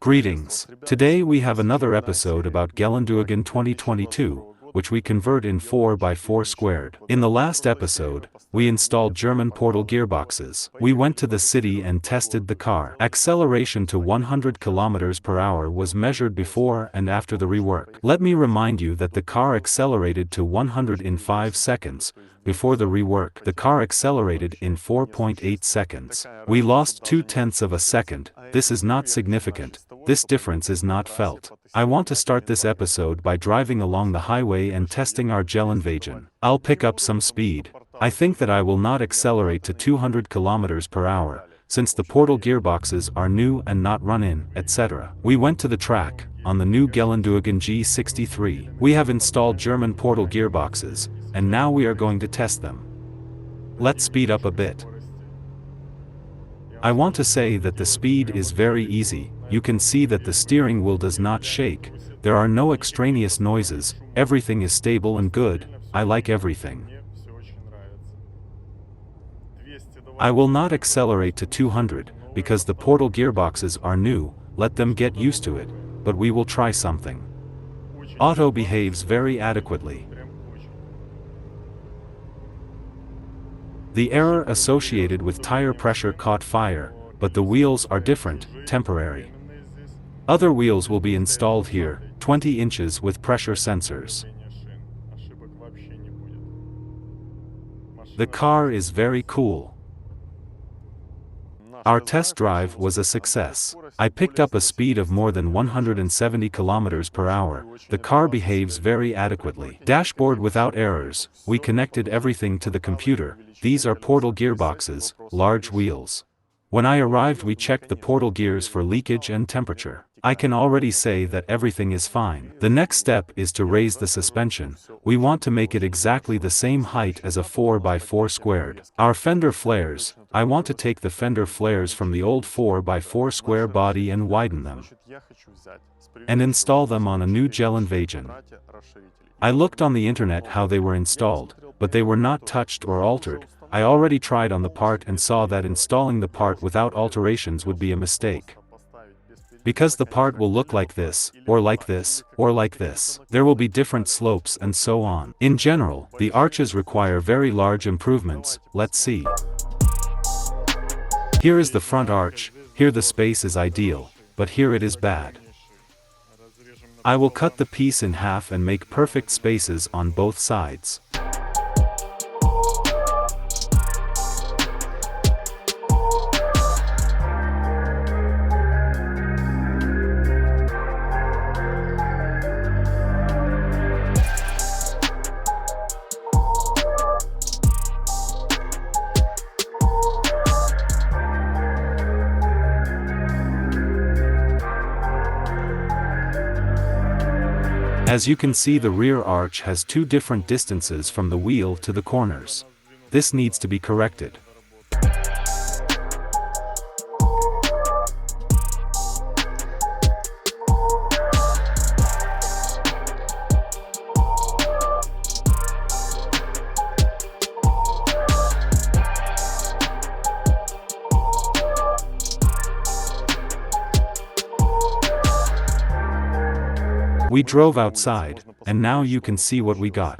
Greetings. Today we have another episode about G-wagon 2022, which we convert in 4x4 squared. In the last episode, we installed German portal gearboxes. We went to the city and tested the car. Acceleration to 100 km per hour was measured before and after the rework. Let me remind you that the car accelerated to 100 in 5 seconds. Before the rework, the car accelerated in 4.8 seconds. We lost 0.2 of a second. This is not significant. This difference is not felt. I want to start this episode by driving along the highway and testing our G-wagon. I'll pick up some speed. I think that I will not accelerate to 200 km per hour, since the portal gearboxes are new and not run-in, etc. We went to the track, on the new G-wagon G63. We have installed German portal gearboxes, and now we are going to test them. Let's speed up a bit. I want to say that the speed is very easy. You can see that the steering wheel does not shake, there are no extraneous noises, everything is stable and good. I like everything. I will not accelerate to 200, because the portal gearboxes are new, let them get used to it, but we will try something. Auto behaves very adequately. The error associated with tire pressure caught fire, but the wheels are different, temporary. Other wheels will be installed here, 20 inches with pressure sensors. The car is very cool. Our test drive was a success. I picked up a speed of more than 170 km per hour. The car behaves very adequately. Dashboard without errors. We connected everything to the computer. These are portal gearboxes, large wheels. When I arrived, we checked the portal gears for leakage and temperature. I can already say that everything is fine. The next step is to raise the suspension. We want to make it exactly the same height as a 4x4 squared. Our fender flares, I want to take the fender flares from the old 4x4 square body and widen them. And install them on a new G-wagon. I looked on the internet how they were installed, but they were not touched or altered. I already tried on the part and saw that installing the part without alterations would be a mistake. Because the part will look like this, or like this, or like this. There will be different slopes and so on. In general, the arches require very large improvements. Let's see. Here is the front arch. Here the space is ideal, but here it is bad. I will cut the piece in half and make perfect spaces on both sides. As you can see, the rear arch has two different distances from the wheel to the corners. This needs to be corrected. We drove outside, and now you can see what we got.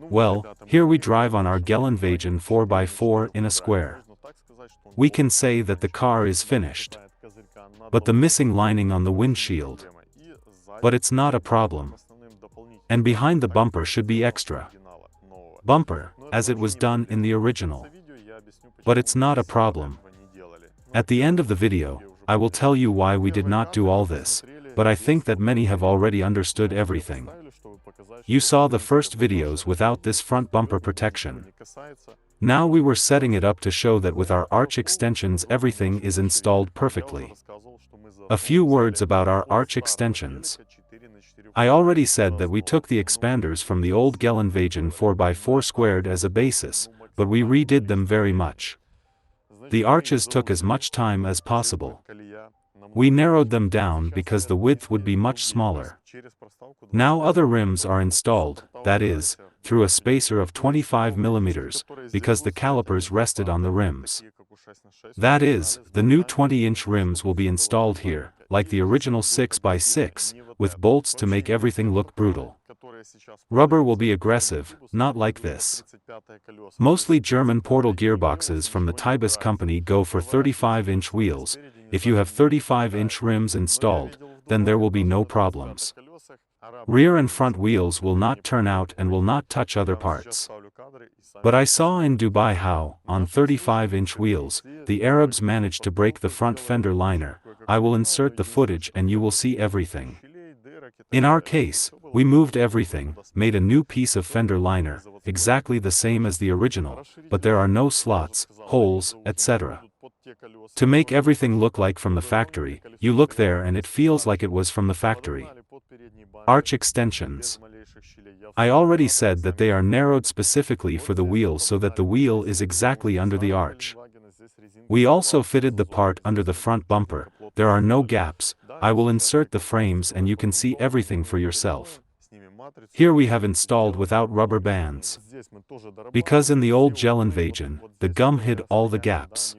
Well, here we drive on our G-wagon 4x4 in a square. We can say that the car is finished. But the missing lining on the windshield. But it's not a problem. And behind the bumper should be extra bumper, as it was done in the original. But it's not a problem. At the end of the video, I will tell you why we did not do all this, but I think that many have already understood everything. You saw the first videos without this front bumper protection. Now we were setting it up to show that with our arch extensions everything is installed perfectly. A few words about our arch extensions. I already said that we took the expanders from the old Geländewagen 4x4 squared as a basis, but we redid them very much. The arches took as much time as possible. We narrowed them down because the width would be much smaller. Now other rims are installed, that is, through a spacer of 25 mm, because the calipers rested on the rims. That is, the new 20-inch rims will be installed here, like the original 6x6, with bolts to make everything look brutal. Rubber will be aggressive, not like this. Mostly German portal gearboxes from the Tibus company go for 35-inch wheels. If you have 35-inch rims installed, then there will be no problems. Rear and front wheels will not turn out and will not touch other parts. But I saw in Dubai how, on 35-inch wheels, the Arabs managed to break the front fender liner. I will insert the footage and you will see everything. In our case, we moved everything, made a new piece of fender liner, exactly the same as the original, but there are no slots, holes, etc. To make everything look like from the factory, you look there and it feels like it was from the factory. Arch extensions. I already said that they are narrowed specifically for the wheel so that the wheel is exactly under the arch. We also fitted the part under the front bumper. There are no gaps. I will insert the frames and you can see everything for yourself. Here we have installed without rubber bands. Because in the old Geländewagen, the gum hid all the gaps.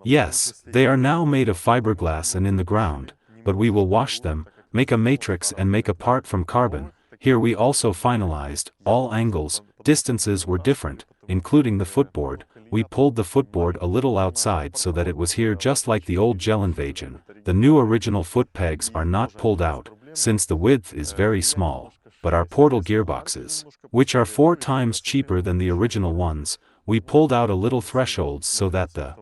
Yes, they are now made of fiberglass and in the ground, but we will wash them, make a matrix and make a part from carbon. Here we also finalized, all angles, distances were different, including the footboard. We pulled the footboard a little outside so that it was here just like the old Geländewagen. The new original foot pegs are not pulled out, since the width is very small, but our portal gearboxes, which are 4 times cheaper than the original ones, we pulled out a little thresholds so that the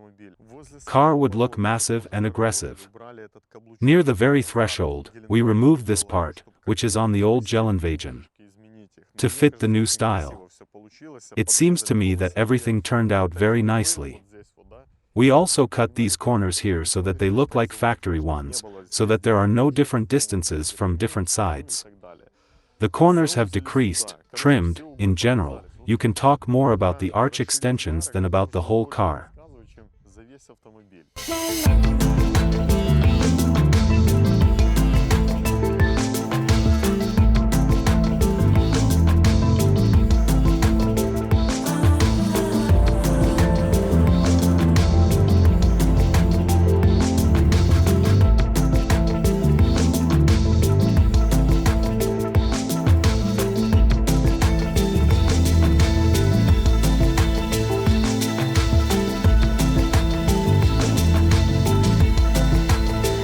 car would look massive and aggressive. Near the very threshold, we removed this part, which is on the old Geländewagen, to fit the new style. It seems to me that everything turned out very nicely. We also cut these corners here so that they look like factory ones, so that there are no different distances from different sides. The corners have decreased, trimmed. In general, you can talk more about the arch extensions than about the whole car.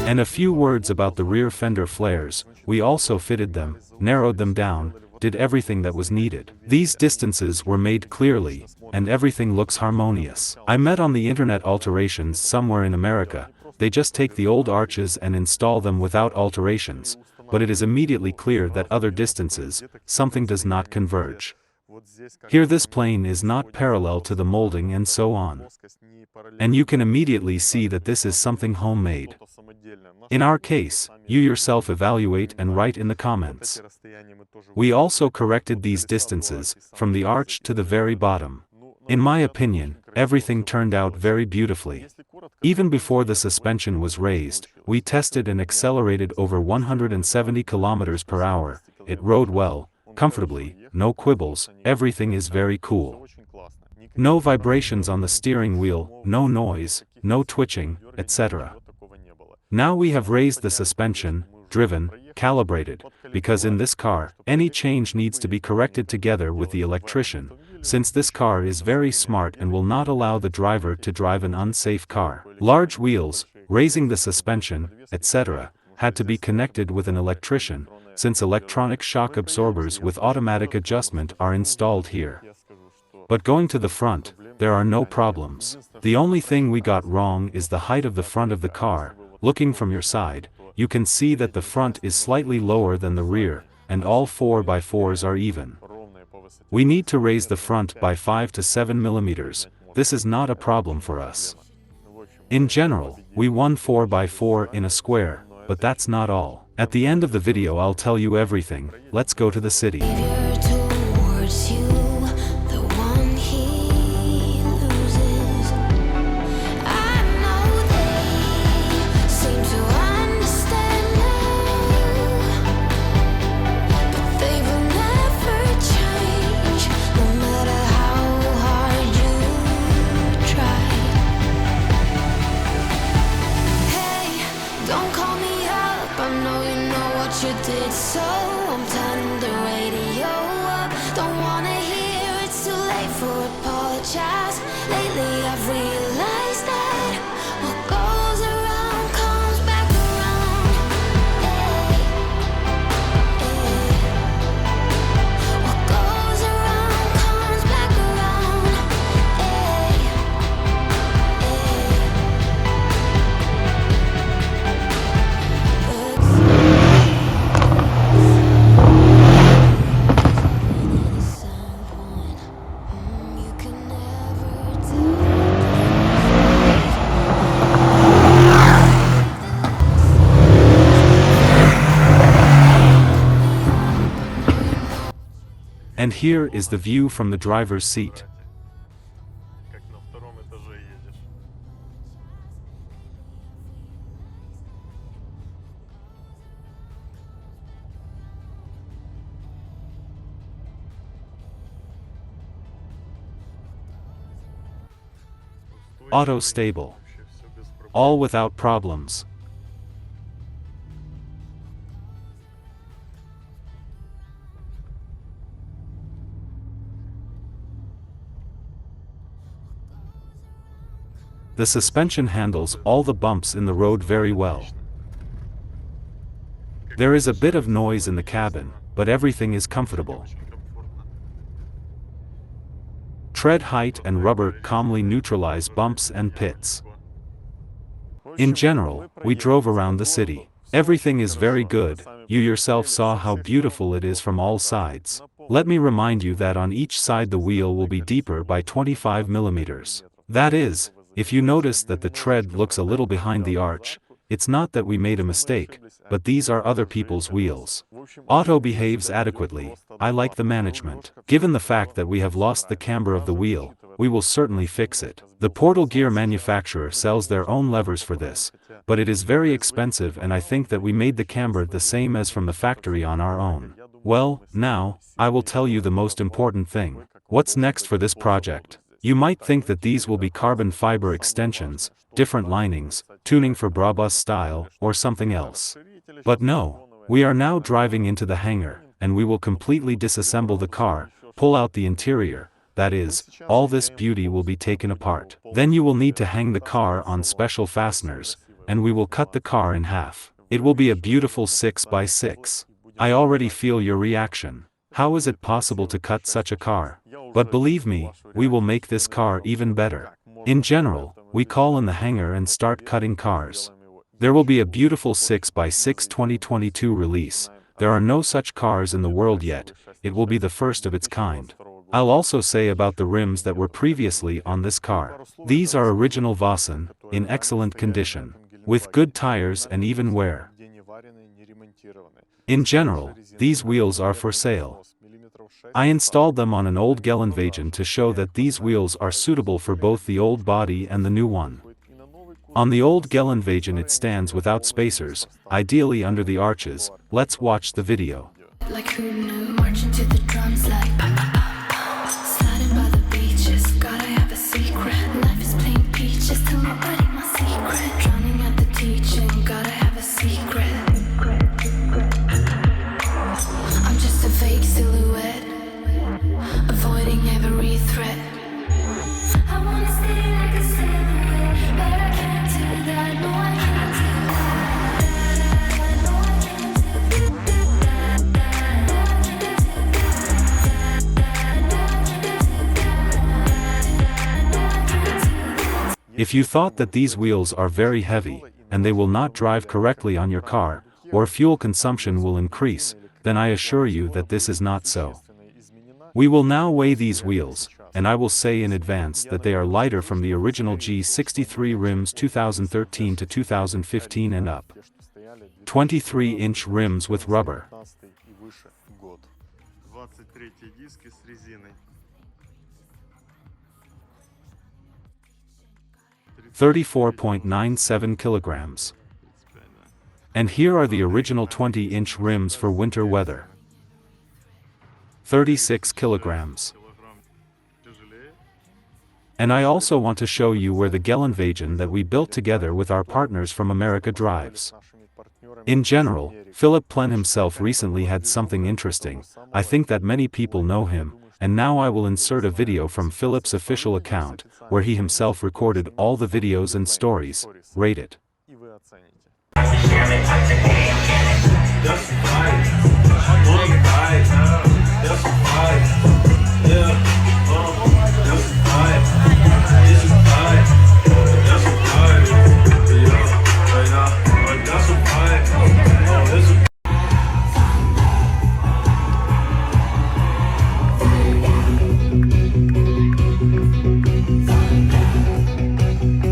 And a few words about the rear fender flares. We also fitted them, narrowed them down, did everything that was needed. These distances were made clearly, and everything looks harmonious. I met on the internet alterations somewhere in America. They just take the old arches and install them without alterations, but it is immediately clear that other distances, something does not converge. Here this plane is not parallel to the molding and so on. And you can immediately see that this is something homemade. In our case, you yourself evaluate and write in the comments. We also corrected these distances, from the arch to the very bottom. In my opinion, everything turned out very beautifully. Even before the suspension was raised, we tested and accelerated over 170 km per hour. It rode well, comfortably, no quibbles, everything is very cool. No vibrations on the steering wheel, no noise, no twitching, etc. Now we have raised the suspension, driven, calibrated, because in this car, any change needs to be corrected together with the electrician, since this car is very smart and will not allow the driver to drive an unsafe car. Large wheels, raising the suspension, etc., had to be connected with an electrician, since electronic shock absorbers with automatic adjustment are installed here. But going to the front, there are no problems. The only thing we got wrong is the height of the front of the car. Looking from your side, you can see that the front is slightly lower than the rear, and all 4x4s are even. We need to raise the front by 5 to 7 mm. This is not a problem for us. In general, we won 4x4 in a square, but that's not all. At the end of the video I'll tell you everything. Let's go to the city. Towards you, the one he loses. I know they seem to understand now, but they will never change, no matter how hard you try. Hey, don't call me up, I know you know what you did, so I'm turning the radio up. Don't wanna hear it's too late for apologize. Lately I've realized that what goes around comes back around. What goes around comes back around. You can never tell. And here is the view from the driver's seat. Как на втором этаже едешь. Auto stable. Вообще всё без проблем. All without problems. The suspension handles all the bumps in the road very well. There is a bit of noise in the cabin, but everything is comfortable. Очень комфортно. Tread height and rubber calmly neutralize bumps and pits. In general, we drove around the city. Everything is very good. You yourself saw how beautiful it is from all sides. Let me remind you that on each side the wheel will be deeper by 25 millimeters. That is, if you notice that the tread looks a little behind the arch, it's not that we made a mistake, but these are other people's wheels. Auto behaves adequately. I like the management. Given the fact that we have lost the camber of the wheel, we will certainly fix it. The portal gear manufacturer sells their own levers for this, but it is very expensive, and I think that we made the camber the same as from the factory on our own. Well, now, I will tell you the most important thing. What's next for this project? You might think that these will be carbon fiber extensions, different linings, tuning for Brabus style, or something else. But no, we are now driving into the hangar, and we will completely disassemble the car, pull out the interior, that is, all this beauty will be taken apart. Then you will need to hang the car on special fasteners, and we will cut the car in half. It will be a beautiful 6x6. I already feel your reaction. How is it possible to cut such a car? But believe me, we will make this car even better. In general, we call in the hangar and start cutting cars. There will be a beautiful 6x6 2022 release. There are no such cars in the world yet. It will be the first of its kind. I'll also say about the rims that were previously on this car. These are original Vossen, in excellent condition, with good tires and even wear. In general, these wheels are for sale. I installed them on an old Geländewagen to show that these wheels are suitable for both the old body and the new one. On the old Geländewagen it stands without spacers, ideally under the arches. Let's watch the video. Like who knew, marching to the drums like pa pa pa pa. Sliding by the beaches, gotta have a secret. Life is plain peaches, tell nobody my secret. Drowning at the teaching, gotta have a secret. I'm just a fake silhouette, avoiding every threat. I wanna stay like a silhouette, but I can't do that, no I can't do that. No I can't do that. If you thought that these wheels are very heavy, and they will not drive correctly on your car, or fuel consumption will increase, then I assure you that this is not so. We will now weigh these wheels, and I will say in advance that they are lighter from the original G63 rims 2013 to 2015 and up. 23-inch rims with rubber. 23 диски с резиной. 34.97 kilograms. And here are the original 20-inch rims for winter weather. 36 kilograms. And I also want to show you where the Geländewagen that we built together with our partners from America drives. In general, Philip Plen himself recently had something interesting. I think that many people know him, and now I will insert a video from Philip's official account, where he himself recorded all the videos and stories. Rate it.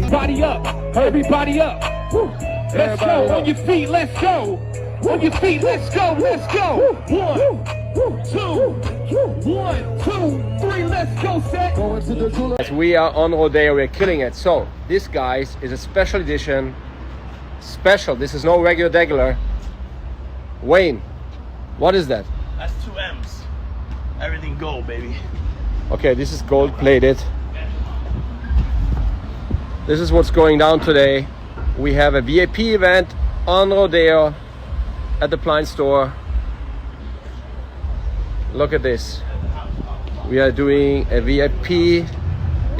Everybody up, everybody up. Woo. Let's go, on your feet, let's go. On your feet, let's go, let's go. 1, 2, 1, 2, 3, let's go, set. As we are on Rodeo, we're killing it. So this, guys, is a special edition. Special, this is no regular. Wayne, what is that? That's 2 M's. Everything gold, baby. Okay, this is gold plated. This is what's going down today. We have a VIP event on Rodeo at the Pline store. Look at this. We are doing a VIP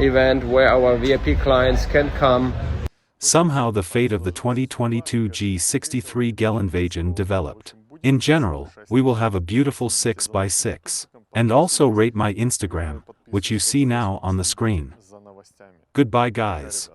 event where our VIP clients can come. Somehow the fate of the 2022 G63 Geländewagen developed. In general, we will have a beautiful 6x6. And also rate my Instagram, which you see now on the screen. Goodbye guys.